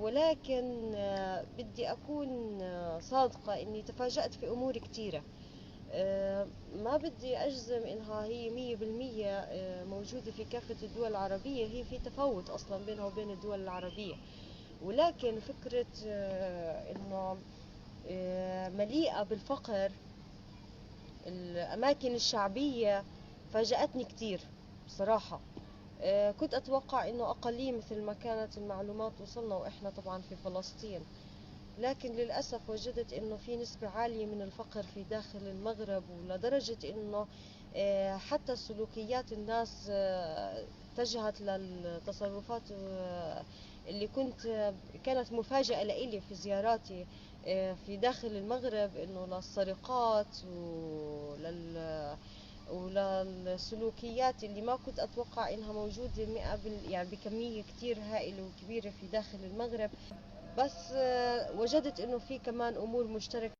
ولكن بدي أكون صادقة إني تفاجأت في أمور كتيرة. ما بدي أجزم إنها هي 100% موجودة في كافة الدول العربية. هي في تفاوت أصلا بينها وبين الدول العربية، ولكن فكرة إنه مليئة بالفقر الأماكن الشعبية فاجأتني كتير بصراحة. كنت أتوقع إنه أقلية مثل ما كانت المعلومات وصلنا وإحنا طبعا في فلسطين، لكن للأسف وجدت إنه في نسبة عالية من الفقر في داخل المغرب، ولدرجة إنه حتى سلوكيات الناس اتجهت للتصرفات اللي كانت مفاجأة لإلي في زياراتي في داخل المغرب، إنه للسرقات وللسلوكيات اللي ما كنت أتوقع إنها موجودة يعني بكمية كتير هائلة وكبيرة في داخل المغرب. بس وجدت إنه في كمان أمور مشتركة